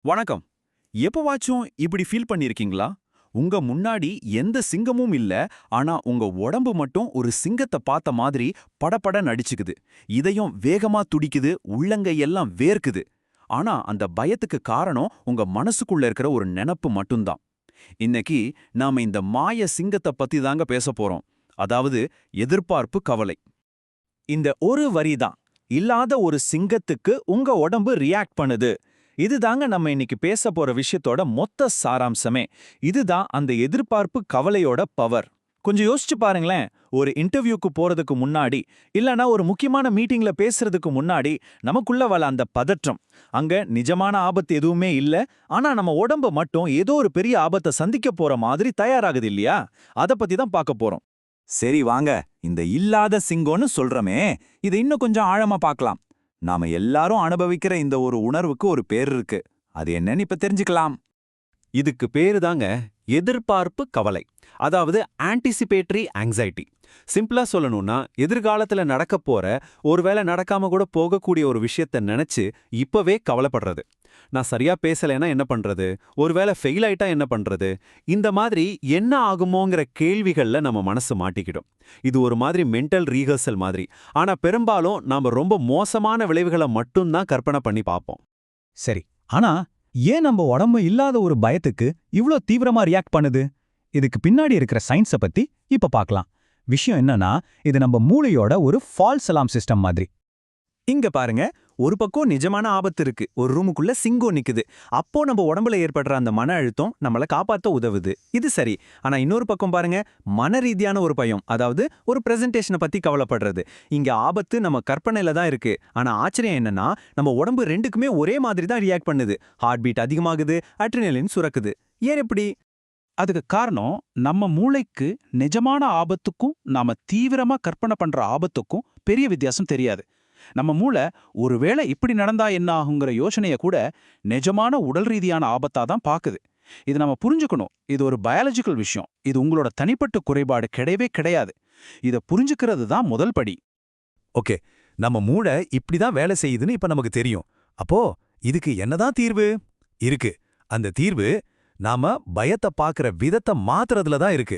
வணக்கம். எப்பவாச்சும் இப்படி ஃபீல் பண்ணியிருக்கீங்களா? உங்க முன்னாடி எந்த சிங்கமும் இல்ல, ஆனா உங்க உடம்பு மட்டும் ஒரு சிங்கத்த பார்த்த மாதிரி படபட நடிச்சுக்குது. இதயம் வேகமா துடிக்குது, உள்ளங்கையெல்லாம் வேர்க்குது. ஆனா அந்த பயத்துக்கு காரணம் உங்க மனசுக்குள்ள இருக்கிற ஒரு நெனப்பு மட்டும்தான். இன்னைக்கு நாம இந்த மாய சிங்கத்த பத்தி தாங்க பேசப் போறோம். அதாவது எதிர்பார்ப்பு கவலை. இந்த ஒரு வரி தான் இல்லாத ஒரு சிங்கத்துக்கு உங்க உடம்பு ரியாக்ட் பண்ணுது. இதுதாங்க நம்ம இன்னைக்கு பேச போற விஷயத்தோட மொத்த சாராம்சமே. இதுதான் அந்த எதிர்பார்ப்பு கவலையோட பவர். கொஞ்சம் யோசிச்சு பாருங்களேன். ஒரு இன்டர்வியூக்கு போறதுக்கு முன்னாடி, இல்லனா ஒரு முக்கியமான மீட்டிங்ல பேசுறதுக்கு முன்னாடி நமக்குள்ள வர அந்த பதற்றம். அங்க நிஜமான ஆபத்து எதுவுமே இல்ல, ஆனா நம்ம உடம்பு மட்டும் ஏதோ ஒரு பெரிய ஆபத்தை சந்திக்க போற மாதிரி தயாராகுது இல்லையா? அத பத்தி தான் பார்க்க போறோம். சரி வாங்க, இந்த இல்லாத சிங்கம்னு சொல்றமே, இதை இன்னும் கொஞ்சம் ஆழமா பார்க்கலாம். நாம எல்லாரும் அனுபவிக்கிற இந்த ஒரு உணர்வுக்கு ஒரு பேர் இருக்கு. அது என்னன்னு இப்ப தெரிஞ்சுக்கலாம். இதுக்கு பேரு தாங்க எதிர்பார்ப்பு கவலை. அதாவது ஆன்டிசிபேட்டரி ஆங்ஸைட்டி. சிம்பிளா சொல்லணும்னா, எதிர்காலத்துல நடக்க போற, ஒருவேளை நடக்காம கூட போகக்கூடிய ஒரு விஷயத்த நினைச்சு இப்பவே கவலைப்படுறது. நான் சரியா பேசலைன்னா என்ன பண்றது? ஒருவேளை ஃபெயில் ஆயிட்டா என்ன பண்றது? இந்த மாதிரி என்ன ஆகுமோங்கிற கேள்விகள்ல நம்ம மனசு மாட்டிக்கிடும். இது ஒரு மாதிரி மென்டல் ரீஹர்சல் மாதிரி. ஆனா பெரும்பாலும் நாம ரொம்ப மோசமான விளைவுகளை மட்டும்தான் கற்பனை பண்ணி பார்ப்போம். சரி, ஆனா ஏன் நம்ம உடம்பு இல்லாத ஒரு பயத்துக்கு இவ்ளோ தீவிரமா ரியாக்ட் பண்ணுது? இதுக்கு பின்னாடி இருக்கிற சயின்ஸ பத்தி இப்ப பார்க்கலாம். விஷயம் என்னன்னா, இது நம்ம மூளையோட ஒரு ஃபால்ஸ் அலார்ம் சிஸ்டம் மாதிரி. இங்க பாருங்க, ஒரு பக்கம் நிஜமான ஆபத்து இருக்கு. ஒரு ரூமுக்குள்ள சிங்கம் நிக்குது. அப்போ நம்ம உடம்புல ஏற்படுற அந்த மன அழுத்தம் நம்மள காப்பாத்த உதவுது. இது சரி. ஆனா இன்னொரு பக்கம் பாருங்க, மன ரீதியான ஒரு பயம். அதாவது ஒரு பிரசன்டேஷனை பத்தி கவலைப்படுறது. இங்க ஆபத்து நம்ம கற்பனையில தான் இருக்கு. ஆனா ஆச்சரியம் என்னன்னா, நம்ம உடம்பு ரெண்டுக்குமே ஒரே மாதிரி தான் ரியாக்ட் பண்ணுது. ஹார்ட் பீட் அதிகமாகுது, அட்ரினலின் சுரக்குது. ஏன் எப்படி? அதுக்கு காரணம் நம்ம மூளைக்கு நிஜமான ஆபத்துக்கும் நாம தீவிரமா கற்பனை பண்ற ஆபத்துக்கும் பெரிய வித்தியாசம் தெரியாது. நம்ம மூளை ஒருவேளை இப்படி நடந்தா என்ன ஆகுங்கிற யோசனைய கூட நிஜமான உடல் ரீதியான ஆபத்தா தான் பாக்குது. இது நம்ம புரிஞ்சுக்கணும். இது ஒரு பயாலஜிக்கல் விஷயம். இது உங்களோட தனிப்பட்ட குறைபாடு கிடையவே கிடையாது. இத புரிஞ்சுக்கிறது தான் முதல் படி. ஓகே, நம்ம மூளை இப்படிதான் வேலை செய்யுதுன்னு இப்ப நமக்கு தெரியும். அப்போ இதுக்கு என்னதான் தீர்வு? இருக்கு. அந்த தீர்வு நாம பயத்தை பார்க்கிற விதத்தை மாத்துறதுல தான் இருக்கு.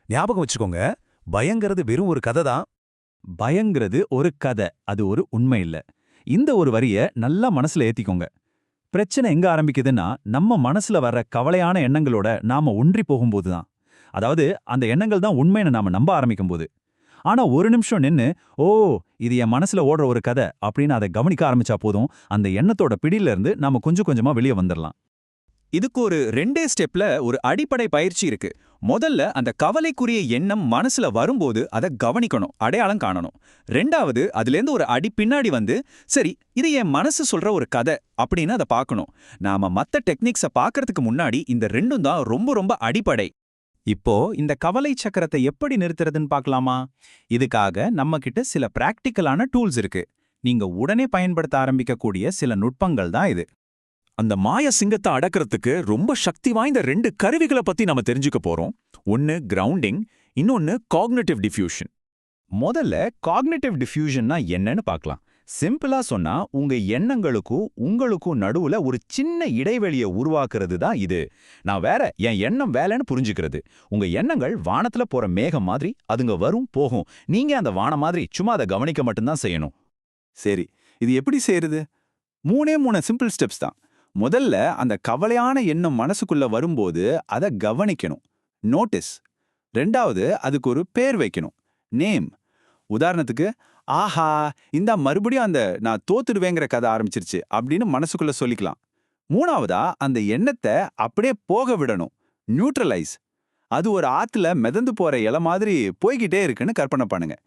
ஞாபகம் வச்சுக்கோங்க, பயங்கிறது வெறும் ஒரு கதை தான். பயங்கிறது ஒரு கதை, அது ஒரு உண்மை இல்ல. இந்த ஒரு வரிய நல்லா மனசுல ஏத்திக்கோங்க. பிரச்சனை எங்க ஆரம்பிக்குதுன்னா, நம்ம மனசுல வர்ற கவலையான எண்ணங்களோட நாம ஒன்றி போகும்போது தான். அதாவது அந்த எண்ணங்கள் தான் உண்மைன்னு நாம நம்ப ஆரம்பிக்கும்போது. ஆனா ஒரு நிமிஷம் நின்னு, ஓ, இது என் மனசுல ஓடுற ஒரு கதை அப்படின்னு அதை கவனிக்க ஆரம்பிச்சா போதும், அந்த எண்ணத்தோட பிடியில இருந்து நாம கொஞ்சம் கொஞ்சமா வெளியே வந்துடலாம். இதுக்கு ஒரு 2 ஸ்டெப்ல ஒரு அடிப்படை பயிற்சி இருக்கு. முதல்ல அந்த கவலைக்குரிய எண்ணம் மனசுல வரும்போது அதை கவனிக்கணும், அடையாளம் காணணும். ரெண்டாவது, அதுலேருந்து ஒரு அடி பின்னாடி வந்து, சரி இது என் மனசு சொல்ற ஒரு கதை அப்படின்னு அதை பார்க்கணும். நாம மத்த டெக்னிக்ஸை பார்க்கறதுக்கு முன்னாடி இந்த ரெண்டும் தான் ரொம்ப ரொம்ப அடிப்படை. இப்போ இந்த கவலை சக்கரத்தை எப்படி நிறுத்துறதுன்னு பார்க்கலாமா? இதுக்காக நம்ம கிட்ட சில பிராக்டிக்கலான டூல்ஸ் இருக்கு. நீங்க உடனே பயன்படுத்த ஆரம்பிக்கக்கூடிய சில நுட்பங்கள் தான் இது. அந்த மாய சிங்கத்தை அடக்கிறதுக்கு ரொம்ப சக்தி வாய்ந்த 2 கருவிகளை பத்தி நாம தெரிஞ்சுக்க போறோம். ஒன்னு கிரவுண்டிங், இன்னொன்னு காக்னிட்டிவ் டிஃப்யூஷன். முதல்ல காக்னிட்டிவ் டிஃப்யூஷன்னா என்னன்னு பார்க்கலாம். சிம்பிளா சொன்னா, உங்க எண்ணங்களுக்கும் உங்களுக்கும் நடுவுல ஒரு சின்ன இடைவெளியை உருவாக்குறது தான் இது. நான் வேற, என் எண்ணம் வேலைன்னு புரிஞ்சுக்கிறது. உங்க எண்ணங்கள் வானத்துல போற மேகம் மாதிரி, அதுங்க வரும் போகும். நீங்க அந்த வானம் மாதிரி சும்மா அதை கவனிக்க மட்டும்தான் செய்யணும். சரி, இது எப்படி செய்யறது? 3 சிம்பிள் ஸ்டெப்ஸ் தான். முதல்ல அந்த கவலையான எண்ணம் மனசுக்குள்ள வரும்போது அதை கவனிக்கணும், நோட்டீஸ். ரெண்டாவது, அதுக்கு ஒரு பேர் வைக்கணும், நேம். உதாரணத்துக்கு, ஆஹா, இந்த மறுபடியும் அந்த நான் தோத்துடுவேங்கிற கதை ஆரம்பிச்சிருச்சு அப்படின்னு மனசுக்குள்ள சொல்லிக்கலாம். மூணாவதா, அந்த எண்ணத்தை அப்படியே போக விடணும், நியூட்ரலைஸ். அது ஒரு ஆத்துல மிதந்து போற இலை மாதிரி போய்கிட்டே இருக்குன்னு கற்பனை பண்ணுங்க.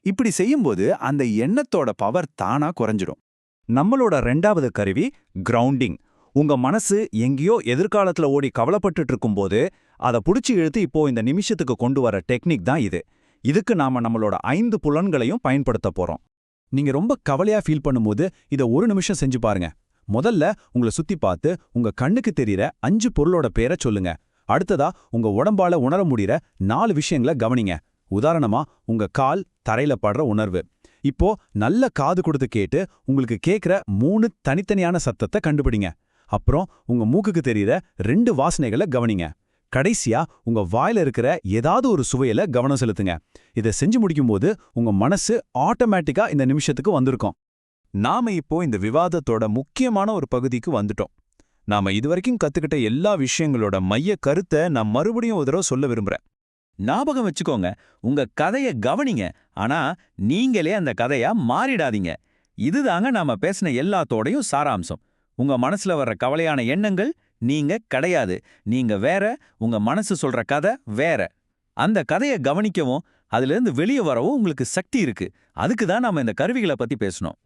இப்படி செய்யும்போது அந்த எண்ணத்தோட பவர் தானா குறைஞ்சிடும். நம்மளோட 2வது கருவி கிரவுண்டிங். உங்க மனசு எங்கேயோ எதிர்காலத்துல ஓடி கவலைப்பட்டுட்டு இருக்கும்போது அதை புடிச்சு இழுத்து இப்போ இந்த நிமிஷத்துக்கு கொண்டு வர டெக்னிக் தான் இது. இதுக்கு நாம நம்மளோட 5 புலன்களையும் பயன்படுத்த போறோம். நீங்க ரொம்ப கவலையா ஃபீல் பண்ணும்போது இதை ஒரு நிமிஷம் செஞ்சு பாருங்க. முதல்ல உங்களை சுத்தி பார்த்து உங்க கண்ணுக்கு தெரியற 5 பொருளோட பேரை சொல்லுங்க. அடுத்ததா உங்க உடம்பால உணர முடியற 4 விஷயங்களை கவனிங்க. உதாரணமா, உங்க கால் தரையில படுற உணர்வு. இப்போ நல்ல காது கொடுத்து கேட்டு உங்களுக்கு கேட்கிற 3 தனித்தனியான சத்தத்தை கண்டுபிடிங்க. அப்புறம் உங்க மூக்குக்கு தெரியற 2 வாசனைகளை கவனிங்க. கடைசியா உங்க வாயில இருக்கிற ஏதாவது ஒரு சுவையில கவனம் செலுத்துங்க. இதை செஞ்சு முடிக்கும்போது உங்க மனசு ஆட்டோமேட்டிக்கா இந்த நிமிஷத்துக்கு வந்திருக்கும். நாம இப்போ இந்த விவாதத்தோட முக்கியமான ஒரு பகுதிக்கு வந்துட்டோம். நாம இதுவரைக்கும் கத்துக்கிட்ட எல்லா விஷயங்களோட மைய கருத்தை நான் மறுபடியும் ஒரு தடவை சொல்ல விரும்புறேன். ஞாபகம் வச்சுக்கோங்க, உங்க கதைய கவனிங்க, ஆனா நீங்களே அந்த கதையா மாறிடாதீங்க. இதுதாங்க நாம பேசின எல்லாத்தோடையும் சாராம்சம். உங்க மனசுல வர்ற கவலையான எண்ணங்கள் நீங்க கிடையாது. நீங்க வேற, உங்க மனசு சொல்ற கதை வேற. அந்த கதையை கவனிக்கவும் அதிலிருந்து வெளியே வரவும் உங்களுக்கு சக்தி இருக்கு. அதுக்கு தான் நாம இந்த கருவிகளை பத்தி பேசணும்.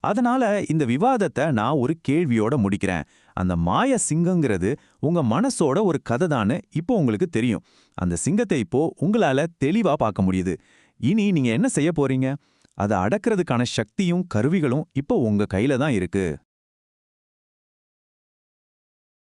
அதனால இந்த விவாதத்தை நான் ஒரு கேள்வியோட முடிக்கிறேன். அந்த மாய சிங்கங்கிறது உங்க மனசோட ஒரு கதை தானே இப்போ உங்களுக்கு தெரியும். அந்த சிங்கத்தை இப்போ உங்களால தெளிவா பார்க்க முடியுது. இனி நீங்க என்ன செய்ய போறீங்க? அதை அடக்கிறதுக்கான சக்தியும் கருவிகளும் இப்போ உங்க கையில தான் இருக்கு.